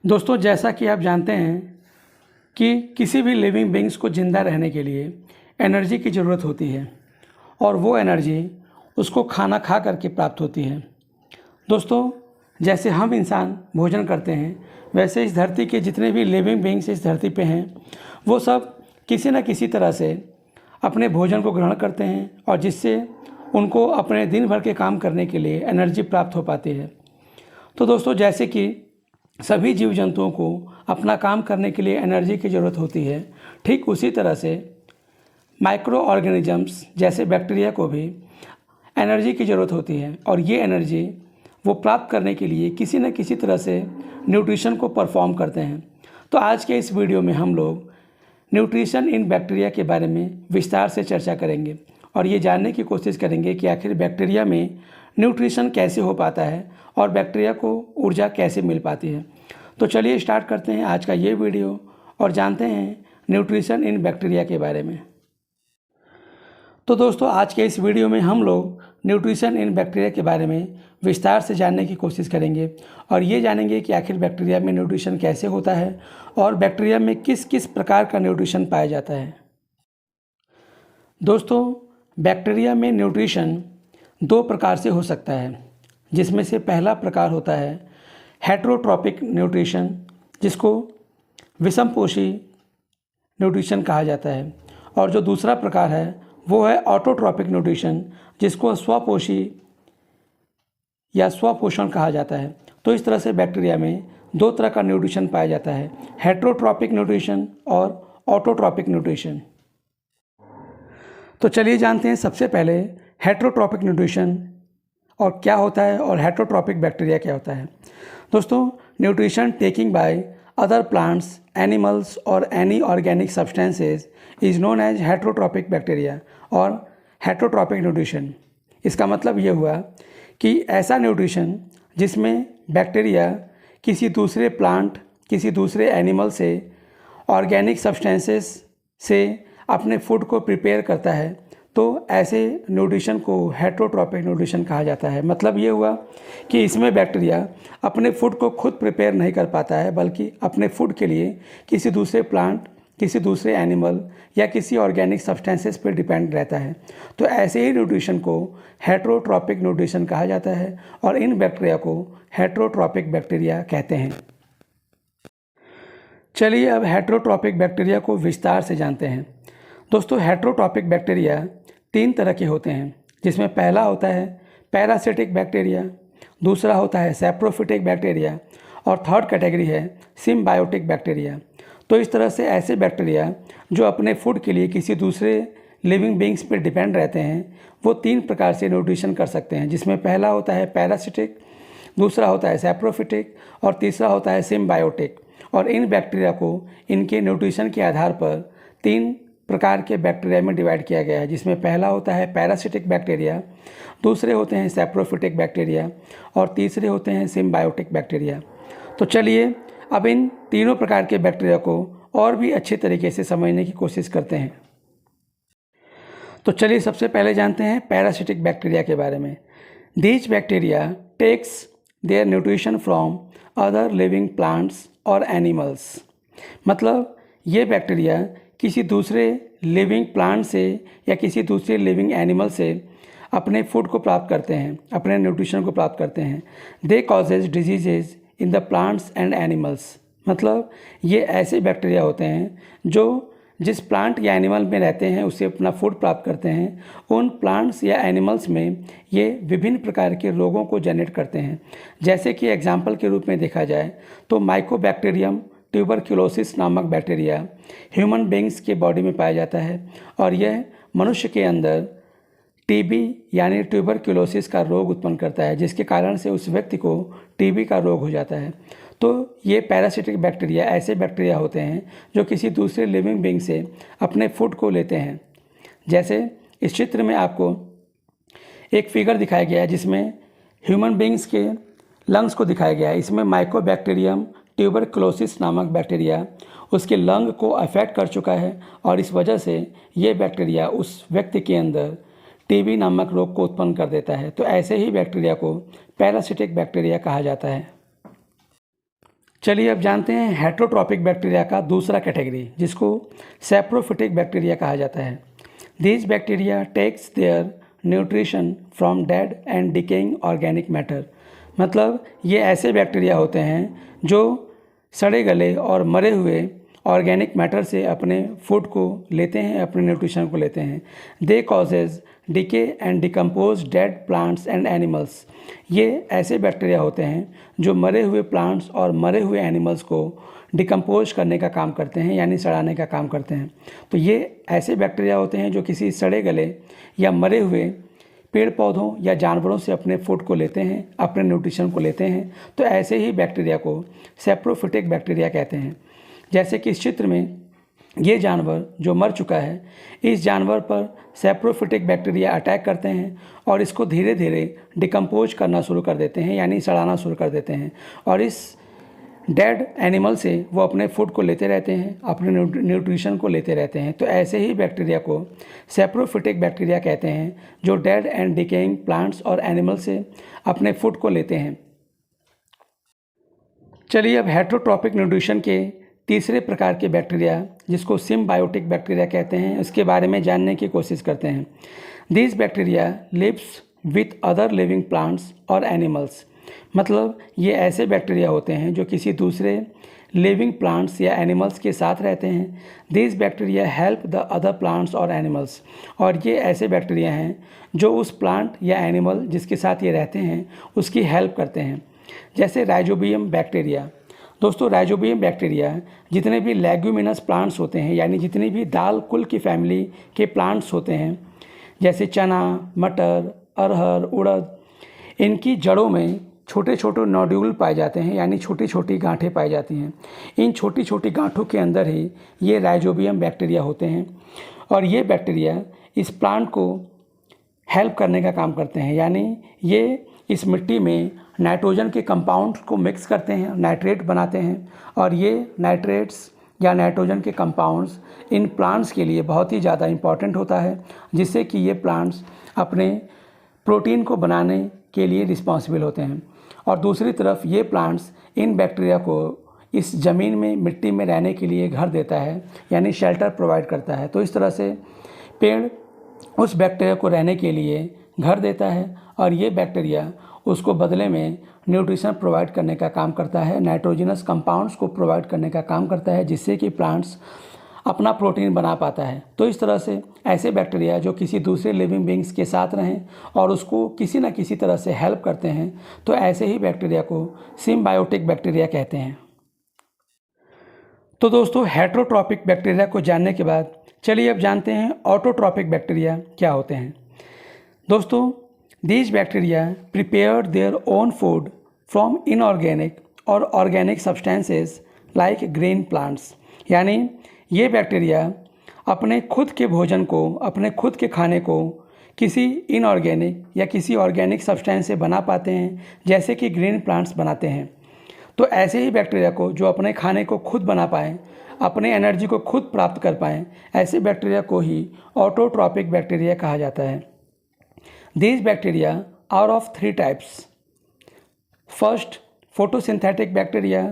दोस्तों, जैसा कि आप जानते हैं कि किसी भी लिविंग बींग्स को ज़िंदा रहने के लिए एनर्जी की ज़रूरत होती है और वो एनर्जी उसको खाना खा करके प्राप्त होती है। दोस्तों, जैसे हम इंसान भोजन करते हैं, वैसे इस धरती के जितने भी लिविंग बींग्स इस धरती पे हैं, वो सब किसी न किसी तरह से अपने भोजन को ग्रहण करते हैं और जिससे उनको अपने दिन भर के काम करने के लिए एनर्जी प्राप्त हो पाती है। तो दोस्तों, जैसे कि सभी जीव जंतुओं को अपना काम करने के लिए एनर्जी की ज़रूरत होती है, ठीक उसी तरह से माइक्रो ऑर्गेनिजम्स जैसे बैक्टीरिया को भी एनर्जी की ज़रूरत होती है और ये एनर्जी वो प्राप्त करने के लिए किसी न किसी तरह से न्यूट्रिशन को परफॉर्म करते हैं। तो आज के इस वीडियो में हम लोग न्यूट्रिशन इन बैक्टीरिया के बारे में विस्तार से चर्चा करेंगे और ये जानने की कोशिश करेंगे कि आखिर बैक्टीरिया में न्यूट्रिशन कैसे हो पाता है और बैक्टीरिया को ऊर्जा कैसे मिल पाती है। तो चलिए स्टार्ट करते हैं आज का ये वीडियो और जानते हैं न्यूट्रिशन इन बैक्टीरिया के बारे में। तो दोस्तों, आज के इस वीडियो में हम लोग न्यूट्रिशन इन बैक्टीरिया के बारे में विस्तार से जानने की कोशिश करेंगे और ये जानेंगे कि आखिर बैक्टीरिया में न्यूट्रिशन कैसे होता है और बैक्टीरिया में किस किस प्रकार का न्यूट्रिशन पाया जाता है। दोस्तों, बैक्टीरिया में न्यूट्रिशन दो प्रकार से हो सकता है, जिसमें से पहला प्रकार होता है हेटेरोट्रॉपिक न्यूट्रिशन, जिसको विषमपोषी न्यूट्रिशन कहा जाता है, और जो दूसरा प्रकार है वो है ऑटोट्रॉपिक न्यूट्रिशन, जिसको स्वपोषी या स्वपोषण कहा जाता है। तो इस तरह से बैक्टीरिया में दो तरह का न्यूट्रिशन पाया जाता है, हेटेरोट्रॉपिक न्यूट्रिशन और ऑटोट्रॉपिक न्यूट्रिशन। तो चलिए जानते हैं सबसे पहले हेटेरोट्रॉपिक न्यूट्रिशन और क्या होता है और हेटेरोट्रॉपिक बैक्टीरिया क्या होता है। दोस्तों, nutrition taking by other plants, animals और any organic substances is known as heterotrophic bacteria और हेटेरोट्रॉपिक न्यूट्रिशन। इसका मतलब ये हुआ कि ऐसा न्यूट्रिशन जिसमें बैक्टीरिया किसी दूसरे प्लांट, किसी दूसरे एनिमल से ऑर्गेनिक सब्सटेंसेस से अपने फूड को प्रिपेयर करता है, तो ऐसे न्यूट्रिशन को हेटेरोट्रॉपिक न्यूट्रिशन कहा जाता है। मतलब ये हुआ कि इसमें बैक्टीरिया अपने फूड को खुद प्रिपेयर नहीं कर पाता है, बल्कि अपने फूड के लिए किसी दूसरे प्लांट, किसी दूसरे एनिमल या किसी ऑर्गेनिक सब्सटेंसेस पर डिपेंड रहता है। तो ऐसे ही न्यूट्रिशन को हेटेरोट्रॉपिक न्यूट्रिशन कहा जाता है और इन बैक्टीरिया को हेटेरोट्रॉपिक बैक्टीरिया कहते हैं। चलिए अब हेटेरोट्रॉपिक बैक्टीरिया को विस्तार से जानते हैं। दोस्तों, हेटेरोट्रॉपिक बैक्टीरिया तीन तरह के होते हैं, जिसमें पहला होता है पैरासिटिक बैक्टीरिया, दूसरा होता है सैप्रोफिटिक बैक्टीरिया और थर्ड कैटेगरी है सिम्बायोटिक बैक्टीरिया। तो इस तरह से ऐसे बैक्टीरिया जो अपने फूड के लिए किसी दूसरे लिविंग बींग्स पर डिपेंड रहते हैं, वो तीन प्रकार से न्यूट्रिशन कर सकते हैं, जिसमें पहला होता है पैरासिटिक, दूसरा होता है सैप्रोफिटिक और तीसरा होता है सिम्बायोटिक। और इन बैक्टीरिया को इनके न्यूट्रिशन के आधार पर तीन प्रकार के बैक्टीरिया में डिवाइड किया गया है, जिसमें पहला होता है पैरासिटिक बैक्टीरिया, दूसरे होते हैं सैप्रोफिटिक बैक्टीरिया और तीसरे होते हैं सिम्बायोटिक बैक्टीरिया। तो चलिए अब इन तीनों प्रकार के बैक्टीरिया को और भी अच्छे तरीके से समझने की कोशिश करते हैं। तो चलिए सबसे पहले जानते हैं पैरासिटिक बैक्टीरिया के बारे में। These bacteria takes their nutrition from other living plants और एनिमल्स। मतलब ये बैक्टीरिया किसी दूसरे लिविंग प्लांट से या किसी दूसरे लिविंग एनिमल से अपने फूड को प्राप्त करते हैं, अपने न्यूट्रिशन को प्राप्त करते हैं। They causes diseases in the plants and animals. मतलब ये ऐसे बैक्टीरिया होते हैं जो जिस प्लांट या एनिमल में रहते हैं उससे अपना फूड प्राप्त करते हैं, उन प्लांट्स या एनिमल्स में ये विभिन्न प्रकार के रोगों को जनरेट करते हैं। जैसे कि एग्जाम्पल के रूप में देखा जाए तो माइकोबैक्टीरियम ट्यूबरक्लोसिस नामक बैक्टीरिया ह्यूमन बींग्स के बॉडी में पाया जाता है और यह मनुष्य के अंदर टीबी यानी ट्यूबरक्लोसिस का रोग उत्पन्न करता है, जिसके कारण से उस व्यक्ति को टीबी का रोग हो जाता है। तो ये पैरासिटिक बैक्टीरिया ऐसे बैक्टीरिया होते हैं जो किसी दूसरे लिविंग बींग से अपने फूड को लेते हैं। जैसे इस चित्र में आपको एक फिगर दिखाया गया है जिसमें ह्यूमन बींग्स के लंग्स को दिखाया गया है। इसमें माइकोबैक्टीरियम ट्यूबरक्लोसिस नामक बैक्टीरिया उसके लंग को अफेक्ट कर चुका है और इस वजह से ये बैक्टीरिया उस व्यक्ति के अंदर टीबी नामक रोग को उत्पन्न कर देता है। तो ऐसे ही बैक्टीरिया को पैरासिटिक बैक्टीरिया कहा जाता है। चलिए अब जानते हैं हेट्रोट्रॉपिक बैक्टीरिया का दूसरा कैटेगरी, जिसको सैप्रोफिटिक बैक्टीरिया कहा जाता है। These bacteria takes their nutrition from dead and decaying organic matter. मतलब ये ऐसे बैक्टीरिया होते हैं जो सड़े गले और मरे हुए ऑर्गेनिक मैटर से अपने फूड को लेते हैं, अपने न्यूट्रिशन को लेते हैं। They causes decay and decompose dead plants and animals. ये ऐसे बैक्टीरिया होते हैं जो मरे हुए प्लांट्स और मरे हुए एनिमल्स को डिकम्पोज करने का काम करते हैं, यानी सड़ाने का काम करते हैं। तो ये ऐसे बैक्टीरिया होते हैं जो किसी सड़े गले या मरे हुए पेड़ पौधों या जानवरों से अपने फूड को लेते हैं, अपने न्यूट्रिशन को लेते हैं। तो ऐसे ही बैक्टीरिया को सैप्रोफिटिक बैक्टीरिया कहते हैं। जैसे कि इस चित्र में ये जानवर जो मर चुका है, इस जानवर पर सैप्रोफिटिक बैक्टीरिया अटैक करते हैं और इसको धीरे धीरे डिकम्पोज करना शुरू कर देते हैं, यानी सड़ाना शुरू कर देते हैं। और इस डेड एनिमल से वो अपने फूड को लेते रहते हैं, अपने न्यूट्रिशन को लेते रहते हैं। तो ऐसे ही बैक्टीरिया को सैप्रोफिटिक बैक्टीरिया कहते हैं, जो डेड एंड डिकेइंग प्लांट्स और एनिमल से अपने फूड को लेते हैं। चलिए अब हेट्रोट्रॉपिक न्यूट्रिशन के तीसरे प्रकार के बैक्टीरिया, जिसको सिम्बायोटिक बैक्टीरिया कहते हैं, उसके बारे में जानने की कोशिश करते हैं। This bacteria lives with other living plants और एनिमल्स। मतलब ये ऐसे बैक्टीरिया होते हैं जो किसी दूसरे लिविंग प्लांट्स या एनिमल्स के साथ रहते हैं। This bacteria help the other plants और एनिमल्स। और ये ऐसे बैक्टीरिया हैं जो उस प्लांट या एनिमल जिसके साथ ये रहते हैं उसकी हेल्प करते हैं। जैसे राइजोबियम बैक्टीरिया। दोस्तों, राइजोबियम बैक्टीरिया जितने भी लेग्यूमिनस प्लांट्स होते हैं, यानी जितनी भी दाल कुल की फैमिली के प्लांट्स होते हैं, जैसे चना, मटर, अरहर, उड़द, इनकी जड़ों में छोटे छोटे नोड्यूल पाए जाते हैं, यानी छोटी छोटी गांठें पाई जाती हैं। इन छोटी छोटी गांठों के अंदर ही ये राइजोबियम बैक्टीरिया होते हैं और ये बैक्टीरिया इस प्लांट को हेल्प करने का काम करते हैं, यानी ये इस मिट्टी में नाइट्रोजन के कंपाउंड्स को मिक्स करते हैं, नाइट्रेट बनाते हैं। और ये नाइट्रेट्स या नाइट्रोजन के कंपाउंड्स इन प्लांट्स के लिए बहुत ही ज़्यादा इम्पॉर्टेंट होता है, जिससे कि ये प्लांट्स अपने प्रोटीन को बनाने के लिए रिस्पॉन्सिबल होते हैं। और दूसरी तरफ ये प्लांट्स इन बैक्टीरिया को इस ज़मीन में, मिट्टी में रहने के लिए घर देता है, यानी शेल्टर प्रोवाइड करता है। तो इस तरह से पेड़ उस बैक्टीरिया को रहने के लिए घर देता है और ये बैक्टीरिया उसको बदले में न्यूट्रिशन प्रोवाइड करने का काम करता है, नाइट्रोजनस कंपाउंड्स को प्रोवाइड करने का काम करता है, जिससे कि प्लांट्स अपना प्रोटीन बना पाता है। तो इस तरह से ऐसे बैक्टीरिया जो किसी दूसरे लिविंग बींग्स के साथ रहें और उसको किसी न किसी तरह से हेल्प करते हैं, तो ऐसे ही बैक्टीरिया को सिम्बायोटिक बैक्टीरिया कहते हैं। तो दोस्तों, हेट्रोट्रॉपिक बैक्टीरिया को जानने के बाद चलिए अब जानते हैं ऑटोट्रॉपिक बैक्टीरिया क्या होते हैं। दोस्तों, these bacteria prepared their own food from inorganic और organic substances like green plants। यानी ये बैक्टीरिया अपने खुद के भोजन को, अपने खुद के खाने को किसी इनऑर्गेनिक या किसी ऑर्गेनिक सब्सटेंस से बना पाते हैं, जैसे कि ग्रीन प्लांट्स बनाते हैं। तो ऐसे ही बैक्टीरिया को जो अपने खाने को खुद बना पाएँ, अपने एनर्जी को खुद प्राप्त कर पाएँ, ऐसे बैक्टीरिया को ही ऑटोट्रॉपिक बैक्टीरिया कहा जाता है। These bacteria are of three types. First, photosynthetic bacteria.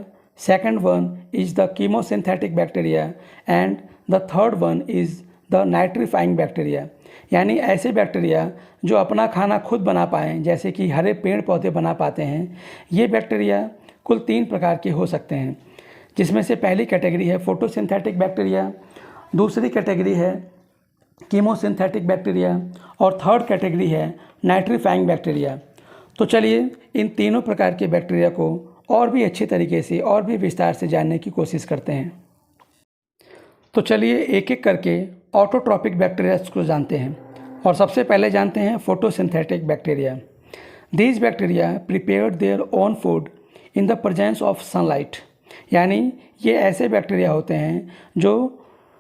Second one is the chemosynthetic bacteria, and the third one is the nitrifying bacteria. यानी ऐसे बैक्टीरिया जो अपना खाना खुद बना पाएँ, जैसे कि हरे पेड़ पौधे बना पाते हैं। ये बैक्टीरिया कुल 3 प्रकार के हो सकते हैं, जिसमें से पहली कैटेगरी है फोटोसिंथेटिक बैक्टीरिया, दूसरी कैटेगरी है कीमोसिंथेटिक बैक्टीरिया और थर्ड कैटेगरी है नाइट्रीफाइंग बैक्टीरिया। तो चलिए इन तीनों प्रकार के बैक्टीरिया को और भी अच्छे तरीके से और भी विस्तार से जानने की कोशिश करते हैं। तो चलिए एक एक करके ऑटोट्रॉपिक बैक्टीरिया को जानते हैं और सबसे पहले जानते हैं photosynthetic bacteria. These bacteria prepared their own food in the presence of sunlight. यानी ये ऐसे बैक्टीरिया होते हैं जो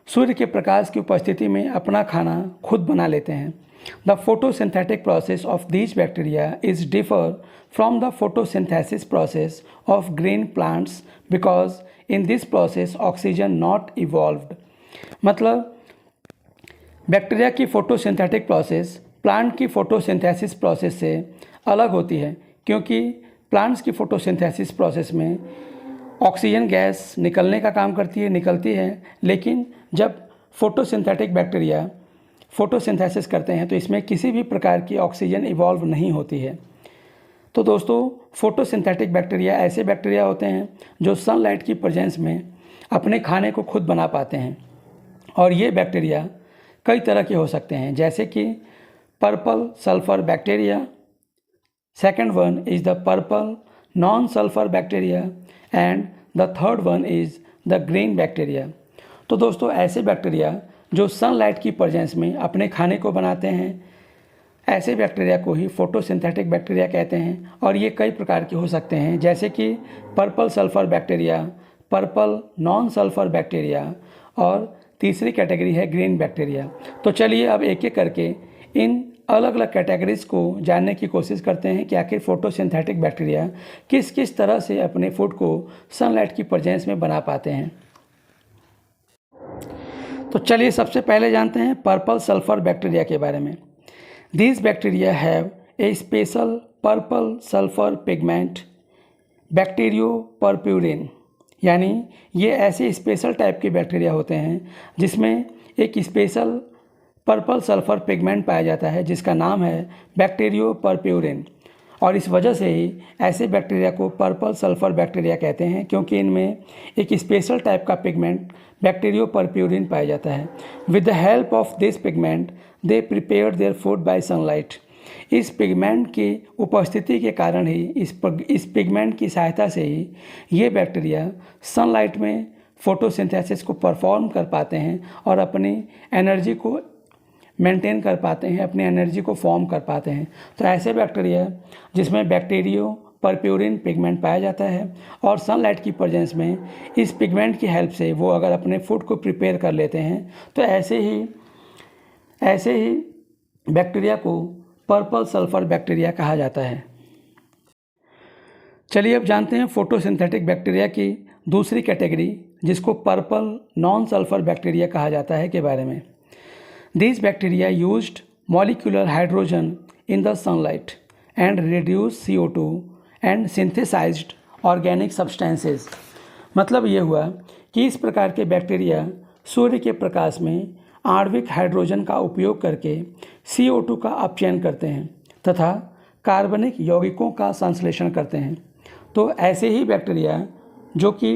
सूर्य के प्रकाश की उपस्थिति में अपना खाना खुद बना लेते हैं। The photosynthetic process of these bacteria is differ from the photosynthesis process of green plants because in this process oxygen not evolved. मतलब बैक्टीरिया की फोटोसिंथेटिक प्रोसेस प्लांट की फोटोसिंथेसिस प्रोसेस से अलग होती है, क्योंकि प्लांट्स की फोटोसिंथेसिस प्रोसेस में ऑक्सीजन गैस निकलने का काम निकलती है, लेकिन जब फोटोसिंथेटिक बैक्टीरिया फोटोसिंथेसिस करते हैं तो इसमें किसी भी प्रकार की ऑक्सीजन इवॉल्व नहीं होती है। तो दोस्तों, फोटोसिंथेटिक बैक्टीरिया ऐसे बैक्टीरिया होते हैं जो सनलाइट की प्रेजेंस में अपने खाने को खुद बना पाते हैं, और ये बैक्टीरिया कई तरह के हो सकते हैं, जैसे कि purple sulphur bacteria, second one is the purple non sulphur bacteria and the third one is the green bacteria. तो दोस्तों, ऐसे बैक्टीरिया जो सनलाइट की प्रेजेंस में अपने खाने को बनाते हैं, ऐसे बैक्टीरिया को ही फोटोसिंथेटिक बैक्टीरिया कहते हैं। और ये कई प्रकार के हो सकते हैं, जैसे कि purple sulphur bacteria, purple non sulphur bacteria, और तीसरी कैटेगरी है ग्रीन बैक्टीरिया। तो चलिए अब एक एक करके इन अलग अलग कैटेगरीज को जानने की कोशिश करते हैं कि आखिर फोटोसिंथेटिक बैक्टीरिया किस किस तरह से अपने फूड को सनलाइट की प्रेजेंस में बना पाते हैं। तो चलिए सबसे पहले जानते हैं पर्पल सल्फर बैक्टीरिया के बारे में। These bacteria have a special purple sulfur pigment बैक्टीरियोपर्प्यूरिन, यानी ये ऐसे स्पेशल टाइप के बैक्टीरिया होते हैं जिसमें एक स्पेशल पर्पल सल्फर पिगमेंट पाया जाता है जिसका नाम है बैक्टीरियोपर्प्यूरिन। और इस वजह से ही ऐसे बैक्टीरिया को पर्पल सल्फर बैक्टीरिया कहते हैं, क्योंकि इनमें एक स्पेशल टाइप का पिगमेंट बैक्टीरियोपर्प्यूरिन पाया जाता है। With the help of this pigment they prepare their food by sunlight. इस पिगमेंट की उपस्थिति के कारण ही, इस पिगमेंट की सहायता से ही ये बैक्टीरिया सनलाइट में फोटोसिंथेसिस को परफॉर्म कर पाते हैं और अपनी एनर्जी को मेंटेन कर पाते हैं, अपनी एनर्जी को फॉर्म कर पाते हैं। तो ऐसे बैक्टीरिया जिसमें बैक्टीरियोपर्प्यूरिन पिगमेंट पाया जाता है और सनलाइट की प्रेजेंस में इस पिगमेंट की हेल्प से वो अगर अपने फूड को प्रिपेयर कर लेते हैं तो ऐसे ही बैक्टीरिया को पर्पल सल्फर बैक्टीरिया कहा जाता है। चलिए अब जानते हैं फोटोसिंथेटिक बैक्टीरिया की दूसरी कैटेगरी, जिसको पर्पल नॉन सल्फर बैक्टीरिया कहा जाता है, के बारे में। These bacteria used molecular hydrogen in the sunlight and reduced CO2 and synthesized organic substances। मतलब ये हुआ कि इस प्रकार के बैक्टीरिया सूर्य के प्रकाश में आणविक हाइड्रोजन का उपयोग करके CO2 का अपचयन करते हैं तथा कार्बनिक यौगिकों का संश्लेषण करते हैं। तो ऐसे ही बैक्टीरिया जो कि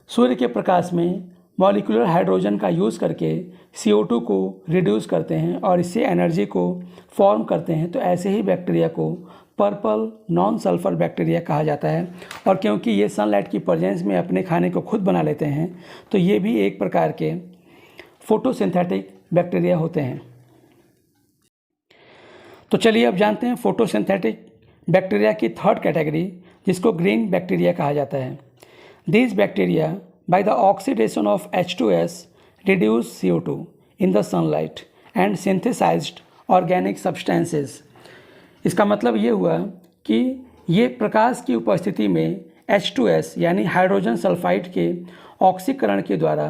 सूर्य के प्रकाश में मॉलिक्यूलर हाइड्रोजन का यूज़ करके CO2 को रिड्यूस करते हैं और इससे एनर्जी को फॉर्म करते हैं, तो ऐसे ही बैक्टीरिया को पर्पल नॉन सल्फर बैक्टीरिया कहा जाता है। और क्योंकि ये सनलाइट की प्रेजेंस में अपने खाने को खुद बना लेते हैं, तो ये भी एक प्रकार के फोटोसिंथेटिक बैक्टीरिया होते हैं। तो चलिए अब जानते हैं फोटोसिंथेटिक बैक्टीरिया की थर्ड कैटेगरी, जिसको ग्रीन बैक्टीरिया कहा जाता है। This bacteria by the oxidation of H2S reduce CO2 in the sunlight and synthesized organic substances। इसका मतलब ये हुआ कि ये प्रकाश की उपस्थिति में H2S यानी हाइड्रोजन सल्फाइड के ऑक्सीकरण के द्वारा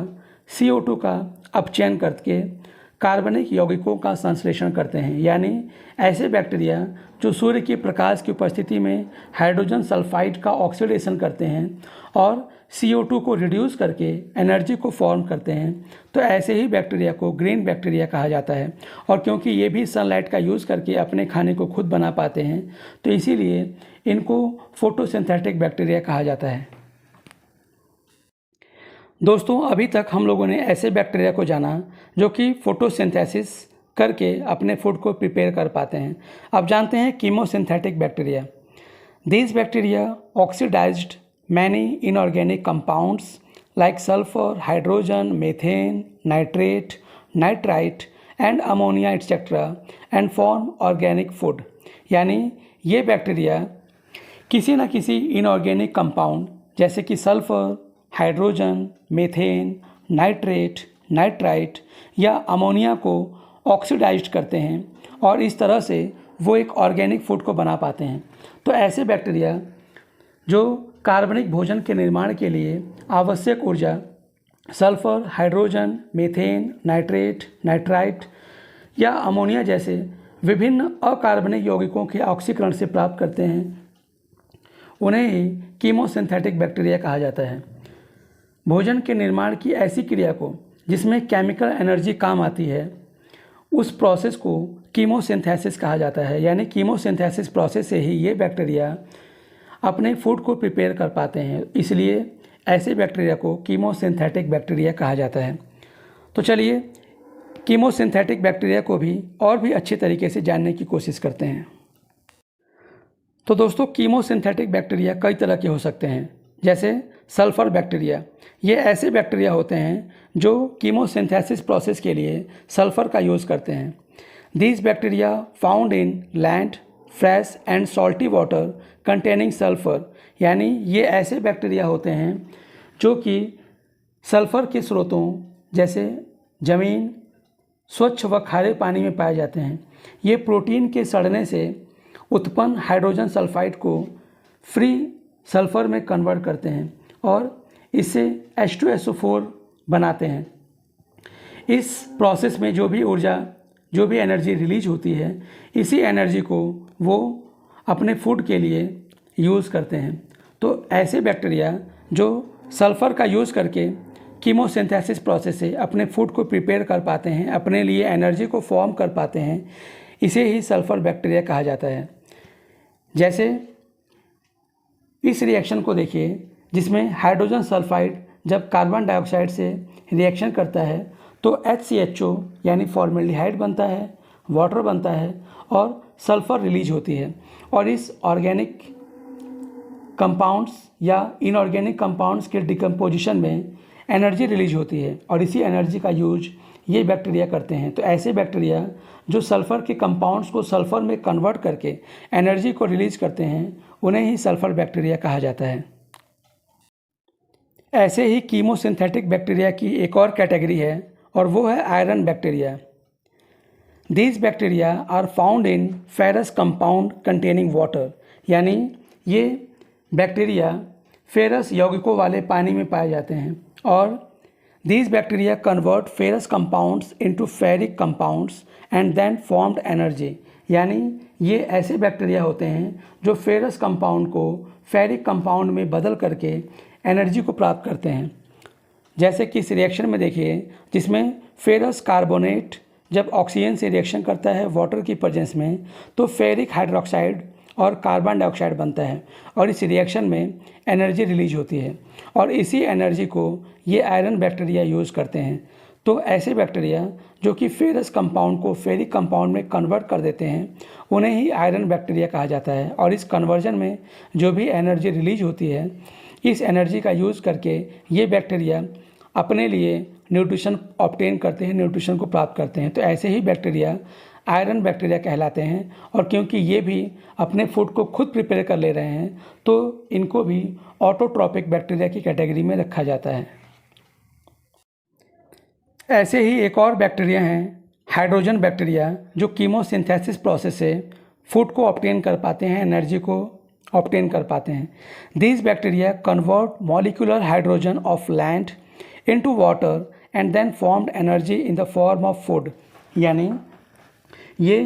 CO2 का अपचयन करके कार्बनिक यौगिकों का संश्लेषण करते हैं। यानी ऐसे बैक्टीरिया जो सूर्य के प्रकाश की उपस्थिति में हाइड्रोजन सल्फाइड का ऑक्सीडेशन करते हैं और CO2 को रिड्यूस करके एनर्जी को फॉर्म करते हैं, तो ऐसे ही बैक्टीरिया को ग्रीन बैक्टीरिया कहा जाता है। और क्योंकि ये भी सनलाइट का यूज़ करके अपने खाने को खुद बना पाते हैं, तो इसीलिए इनको फोटोसिंथेटिक बैक्टीरिया कहा जाता है। दोस्तों, अभी तक हम लोगों ने ऐसे बैक्टीरिया को जाना जो कि फोटोसिंथेसिस करके अपने फूड को प्रिपेयर कर पाते हैं। अब जानते हैं chemosynthetic bacteria. This bacteria oxidized many inorganic compounds like sulfur, hydrogen, methane, nitrate, nitrite and ammonia etc. and form organic food। यानी ये बैक्टीरिया किसी न किसी इनऑर्गेनिक कंपाउंड जैसे कि sulphur, hydrogen, methane, nitrate, nitrite या अमोनिया को ऑक्सीडाइज्ड करते हैं और इस तरह से वो एक ऑर्गेनिक फूड को बना पाते हैं। तो ऐसे बैक्टीरिया जो कार्बनिक भोजन के निर्माण के लिए आवश्यक ऊर्जा sulphur, hydrogen, methane, nitrate, nitrite या अमोनिया जैसे विभिन्न अकार्बनिक यौगिकों के ऑक्सीकरण से प्राप्त करते हैं, उन्हें ही कीमोसिंथेटिक बैक्टीरिया कहा जाता है। भोजन के निर्माण की ऐसी क्रिया को जिसमें केमिकल एनर्जी काम आती है, उस प्रोसेस को कीमोसिंथेसिस कहा जाता है। यानी कीमोसिंथेसिस प्रोसेस से ही ये बैक्टीरिया अपने फूड को प्रिपेयर कर पाते हैं, इसलिए ऐसे बैक्टीरिया को कीमोसिंथेटिक बैक्टीरिया कहा जाता है। तो चलिए कीमोसिंथेटिक बैक्टीरिया को भी और भी अच्छे तरीके से जानने की कोशिश करते हैं। तो दोस्तों, कीमोसिंथेटिक बैक्टीरिया कई तरह के हो सकते हैं, जैसे सल्फर बैक्टीरिया। ये ऐसे बैक्टीरिया होते हैं जो कीमोसिंथेसिस प्रोसेस के लिए सल्फर का यूज़ करते हैं। These bacteria found in land, fresh and salty water containing sulphur. यानी ये ऐसे बैक्टीरिया होते हैं जो कि सल्फर के स्रोतों जैसे ज़मीन, स्वच्छ व खारे पानी में पाए जाते हैं। ये प्रोटीन के सड़ने से उत्पन्न हाइड्रोजन सल्फाइड को फ्री सल्फर में कन्वर्ट करते हैं और इससे H2SO4 बनाते हैं। इस प्रोसेस में जो भी एनर्जी रिलीज होती है, इसी एनर्जी को वो अपने फूड के लिए यूज़ करते हैं। तो ऐसे बैक्टीरिया जो सल्फ़र का यूज़ करके कीमोसिंथेसिस प्रोसेस से अपने फूड को प्रिपेयर कर पाते हैं, अपने लिए एनर्जी को फॉर्म कर पाते हैं, इसे ही सल्फ़र बैक्टीरिया कहा जाता है। जैसे इस रिएक्शन को देखिए, जिसमें हाइड्रोजन सल्फाइड जब कार्बन डाइऑक्साइड से रिएक्शन करता है तो HCHO यानी फॉर्मेल्डिहाइड बनता है, वाटर बनता है और सल्फ़र रिलीज होती है। और इस ऑर्गेनिक कंपाउंड्स या इनऑर्गेनिक कंपाउंड्स के डिकम्पोजिशन में एनर्जी रिलीज होती है और इसी एनर्जी का यूज ये बैक्टीरिया करते हैं। तो ऐसे बैक्टीरिया जो सल्फ़र के कंपाउंड्स को सल्फ़र में कन्वर्ट करके एनर्जी को रिलीज करते हैं, उन्हें ही सल्फ़र बैक्टीरिया कहा जाता है। ऐसे ही कीमोसिंथेटिक बैक्टीरिया की एक और कैटेगरी है और वो है iron bacteria. These bacteria are found in ferrous compound containing water. यानी ये बैक्टीरिया फेरस यौगिकों वाले पानी में पाए जाते हैं और these bacteria convert ferrous compounds into ferric compounds and then formed energy। यानी ये ऐसे बैक्टीरिया होते हैं जो फेरस कंपाउंड को फेरिक कंपाउंड में बदल करके एनर्जी को प्राप्त करते हैं। जैसे कि इस रिएक्शन में देखिए, जिसमें फेरस कार्बोनेट जब ऑक्सीजन से रिएक्शन करता है वाटर की प्रेजेंस में, तो फेरिक हाइड्रोक्साइड और कार्बन डाइऑक्साइड बनता है और इस रिएक्शन में एनर्जी रिलीज होती है और इसी एनर्जी को ये आयरन बैक्टीरिया यूज़ करते हैं। तो ऐसे बैक्टीरिया जो कि फेरस कंपाउंड को फेरिक कंपाउंड में कन्वर्ट कर देते हैं, उन्हें ही आयरन बैक्टीरिया कहा जाता है। और इस कन्वर्जन में जो भी एनर्जी रिलीज होती है, इस एनर्जी का यूज़ करके ये बैक्टीरिया अपने लिए न्यूट्रिशन ऑब्टेन करते हैं, न्यूट्रिशन को प्राप्त करते हैं। तो ऐसे ही बैक्टीरिया आयरन बैक्टीरिया कहलाते हैं। और क्योंकि ये भी अपने फूड को खुद प्रिपेयर कर ले रहे हैं, तो इनको भी ऑटोट्रॉपिक बैक्टीरिया की कैटेगरी में रखा जाता है। ऐसे ही एक और बैक्टीरिया हैं हाइड्रोजन बैक्टीरिया, जो कीमोसिंथेसिस प्रोसेस से फूड को ऑब्टेन कर पाते हैं, एनर्जी को ऑब्टेन कर पाते हैं। These bacteria convert molecular hydrogen of land into water and then formed energy in the form of food. यानी ये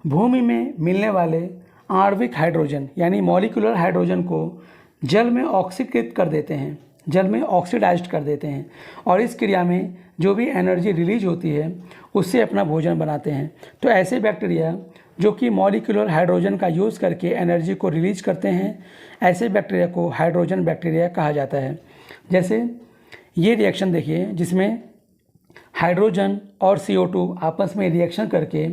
भूमि में मिलने वाले आणविक हाइड्रोजन यानी मॉलिक्यूलर हाइड्रोजन को जल में ऑक्सीकृत कर देते हैं, जल में ऑक्सीडाइज्ड कर देते हैं और इस क्रिया में जो भी एनर्जी रिलीज होती है उससे अपना भोजन बनाते हैं। तो ऐसे बैक्टीरिया जो कि मॉलिक्यूलर हाइड्रोजन का यूज़ करके एनर्जी को रिलीज करते हैं, ऐसे बैक्टीरिया को हाइड्रोजन बैक्टीरिया कहा जाता है। जैसे ये रिएक्शन देखिए, जिसमें हाइड्रोजन और CO2 आपस में रिएक्शन करके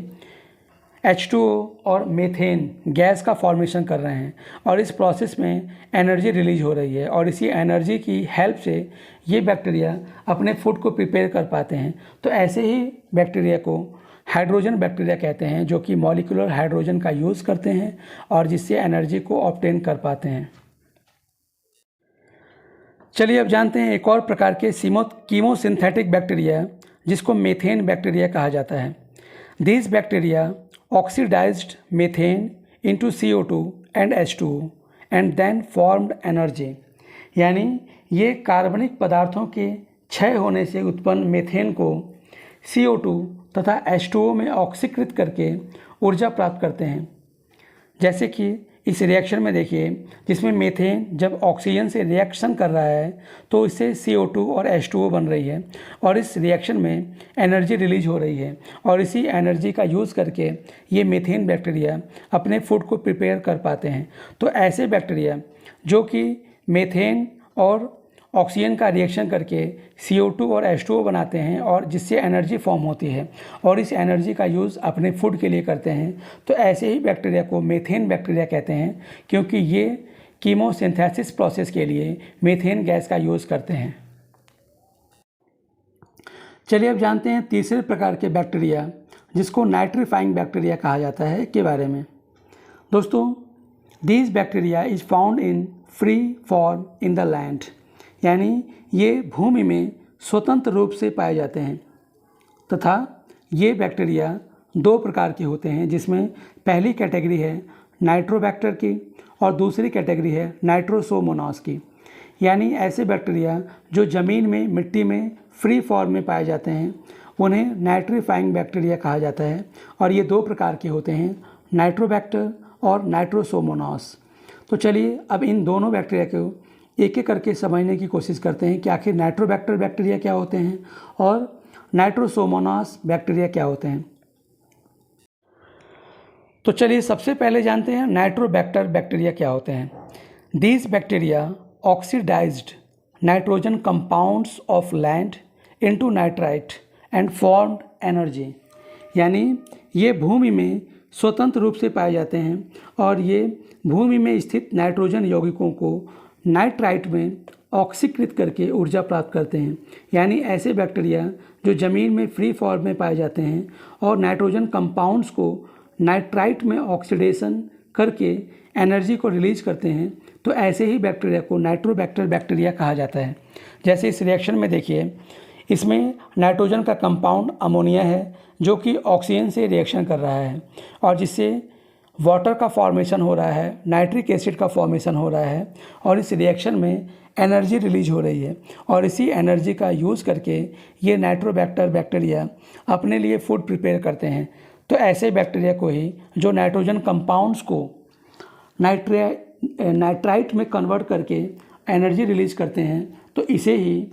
H2O और मीथेन गैस का फॉर्मेशन कर रहे हैं और इस प्रोसेस में एनर्जी रिलीज हो रही है और इसी एनर्जी की हेल्प से ये बैक्टीरिया अपने फूड को प्रिपेयर कर पाते हैं। तो ऐसे ही बैक्टीरिया को हाइड्रोजन बैक्टीरिया कहते हैं, जो कि मॉलिक्यूलर हाइड्रोजन का यूज़ करते हैं और जिससे एनर्जी को ऑब्टेन कर पाते हैं। चलिए अब जानते हैं एक और प्रकार के कीमोसिंथेटिक बैक्टीरिया, जिसको मीथेन बैक्टीरिया कहा जाता है। These bacteria oxidized methane into CO2 and H2O and then formed energy। यानी ये कार्बनिक पदार्थों के क्षय होने से उत्पन्न मीथेन को CO2 तथा H2O में ऑक्सीकृत करके ऊर्जा प्राप्त करते हैं। जैसे कि इस रिएक्शन में देखिए, जिसमें मीथेन जब ऑक्सीजन से रिएक्शन कर रहा है तो इससे CO2 और H2O बन रही है और इस रिएक्शन में एनर्जी रिलीज हो रही है और इसी एनर्जी का यूज़ करके ये मीथेन बैक्टीरिया अपने फूड को प्रिपेयर कर पाते हैं। तो ऐसे बैक्टीरिया जो कि मीथेन और ऑक्सीजन का रिएक्शन करके CO2 और H2O बनाते हैं और जिससे एनर्जी फॉर्म होती है और इस एनर्जी का यूज़ अपने फूड के लिए करते हैं, तो ऐसे ही बैक्टीरिया को मीथेन बैक्टीरिया कहते हैं, क्योंकि ये कीमोसिंथेसिस प्रोसेस के लिए मीथेन गैस का यूज़ करते हैं। चलिए अब जानते हैं तीसरे प्रकार के बैक्टीरिया, जिसको नाइट्रीफाइंग बैक्टीरिया कहा जाता है, के बारे में। दोस्तों, these bacteria is found in free form in the land, यानी ये भूमि में स्वतंत्र रूप से पाए जाते हैं तथा ये बैक्टीरिया दो प्रकार के होते हैं, जिसमें पहली कैटेगरी है नाइट्रोबैक्टर की और दूसरी कैटेगरी है नाइट्रोसोमोनास की। यानी ऐसे बैक्टीरिया जो ज़मीन में, मिट्टी में फ्री फॉर्म में पाए जाते हैं उन्हें नाइट्रीफाइंग बैक्टीरिया कहा जाता है और ये दो प्रकार के होते हैं, नाइट्रोबैक्टर और नाइट्रोसोमोनास। तो चलिए अब इन दोनों बैक्टीरिया को एक एक करके समझने की कोशिश करते हैं कि आखिर नाइट्रोबैक्टर बैक्टीरिया क्या होते हैं और नाइट्रोसोमोनास बैक्टीरिया क्या होते हैं। तो चलिए सबसे पहले जानते हैं नाइट्रोबैक्टर बैक्टीरिया क्या होते हैं। These bacteria oxidized nitrogen compounds of land into nitrite and formed energy, यानी ये भूमि में स्वतंत्र रूप से पाए जाते हैं और ये भूमि में स्थित नाइट्रोजन यौगिकों को नाइट्राइट में ऑक्सीकृत करके ऊर्जा प्राप्त करते हैं। यानी ऐसे बैक्टीरिया जो ज़मीन में फ्री फॉर्म में पाए जाते हैं और नाइट्रोजन कंपाउंड्स को नाइट्राइट में ऑक्सीडेशन करके एनर्जी को रिलीज करते हैं, तो ऐसे ही बैक्टीरिया को नाइट्रोबैक्टर बैक्टीरिया कहा जाता है। जैसे इस रिएक्शन में देखिए, इसमें नाइट्रोजन का कंपाउंड अमोनिया है जो कि ऑक्सीजन से रिएक्शन कर रहा है और जिससे वाटर का फॉर्मेशन हो रहा है, नाइट्रिक एसिड का फॉर्मेशन हो रहा है और इस रिएक्शन में एनर्जी रिलीज हो रही है और इसी एनर्जी का यूज़ करके ये नाइट्रोबैक्टर बैक्टीरिया अपने लिए फूड प्रिपेयर करते हैं। तो ऐसे बैक्टीरिया को ही जो नाइट्रोजन कंपाउंड्स को नाइट्राइट में कन्वर्ट करके एनर्जी रिलीज करते हैं, तो इसे ही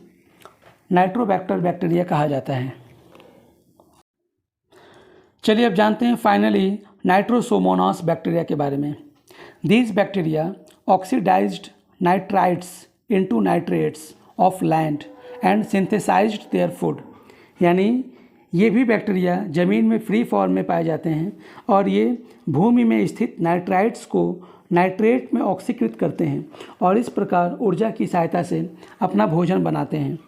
नाइट्रोबैक्टर बैक्टीरिया कहा जाता है। चलिए अब जानते हैं फाइनली नाइट्रोसोमोनास बैक्टीरिया के बारे में। These bacteria oxidized nitrites into nitrates of land and synthesized their food, यानी ये भी बैक्टीरिया ज़मीन में फ्री फॉर्म में पाए जाते हैं और ये भूमि में स्थित नाइट्राइट्स को नाइट्रेट में ऑक्सीकृत करते हैं और इस प्रकार ऊर्जा की सहायता से अपना भोजन बनाते हैं।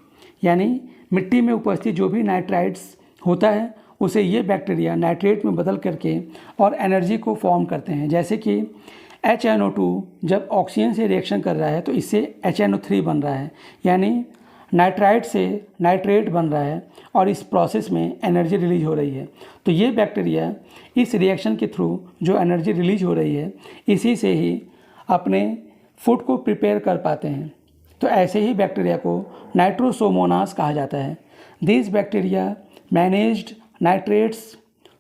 यानी मिट्टी में उपस्थित जो भी नाइट्राइट्स होता है उसे ये बैक्टीरिया नाइट्रेट में बदल करके और एनर्जी को फॉर्म करते हैं। जैसे कि HNO2 जब ऑक्सीजन से रिएक्शन कर रहा है तो इससे HNO3 बन रहा है, यानी नाइट्राइट से नाइट्रेट बन रहा है और इस प्रोसेस में एनर्जी रिलीज हो रही है। तो ये बैक्टीरिया इस रिएक्शन के थ्रू जो एनर्जी रिलीज हो रही है इसी से ही अपने फूड को प्रिपेयर कर पाते हैं। तो ऐसे ही बैक्टीरिया को नाइट्रोसोमोनास कहा जाता है। This bacteria managed nitrates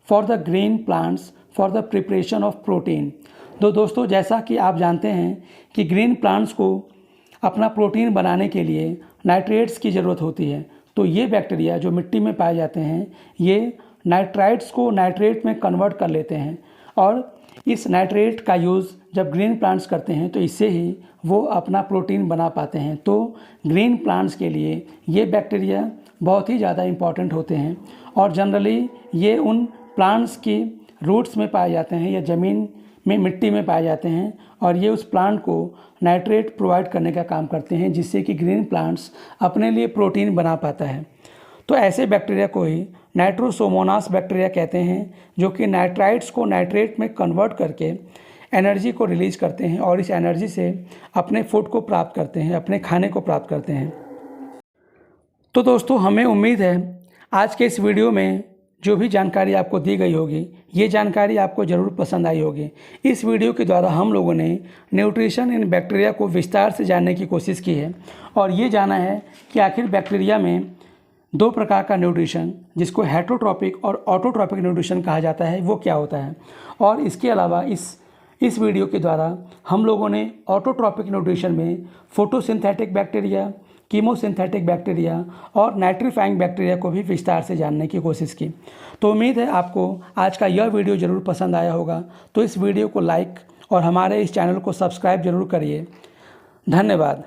for the green plants for the preparation of protein. तो दोस्तों, जैसा कि आप जानते हैं कि ग्रीन प्लांट्स को अपना प्रोटीन बनाने के लिए नाइट्रेट्स की ज़रूरत होती है, तो ये बैक्टीरिया जो मिट्टी में पाए जाते हैं ये नाइट्राइट्स को नाइट्रेट में कन्वर्ट कर लेते हैं और इस नाइट्रेट का यूज़ जब ग्रीन प्लांट्स करते हैं तो इससे ही वो अपना प्रोटीन बना पाते हैं। तो ग्रीन प्लांट्स के लिए ये बैक्टीरिया बहुत ही ज़्यादा इम्पॉर्टेंट होते हैं और जनरली ये उन प्लांट्स की रूट्स में पाए जाते हैं या ज़मीन में, मिट्टी में पाए जाते हैं और ये उस प्लांट को नाइट्रेट प्रोवाइड करने का काम करते हैं, जिससे कि ग्रीन प्लांट्स अपने लिए प्रोटीन बना पाता है। तो ऐसे बैक्टीरिया को ही नाइट्रोसोमोनास बैक्टीरिया कहते हैं, जो कि नाइट्राइट्स को नाइट्रेट में कन्वर्ट करके एनर्जी को रिलीज करते हैं और इस एनर्जी से अपने फूड को प्राप्त करते हैं, अपने खाने को प्राप्त करते हैं। तो दोस्तों, हमें उम्मीद है आज के इस वीडियो में जो भी जानकारी आपको दी गई होगी, ये जानकारी आपको ज़रूर पसंद आई होगी। इस वीडियो के द्वारा हम लोगों ने न्यूट्रिशन इन बैक्टीरिया को विस्तार से जानने की कोशिश की है और ये जाना है कि आखिर बैक्टीरिया में दो प्रकार का न्यूट्रिशन, जिसको हेटरोट्रॉपिक और ऑटोट्रॉपिक न्यूट्रिशन कहा जाता है, वो क्या होता है। और इसके अलावा इस इस वीडियो के द्वारा हम लोगों ने ऑटोट्रॉपिक न्यूट्रिशन में फोटोसिंथेटिक बैक्टीरिया, कीमोसिंथेटिक बैक्टीरिया और नाइट्रीफाइंग बैक्टीरिया को भी विस्तार से जानने की कोशिश की। तो उम्मीद है आपको आज का यह वीडियो ज़रूर पसंद आया होगा। तो इस वीडियो को लाइक और हमारे इस चैनल को सब्सक्राइब जरूर करिए। धन्यवाद।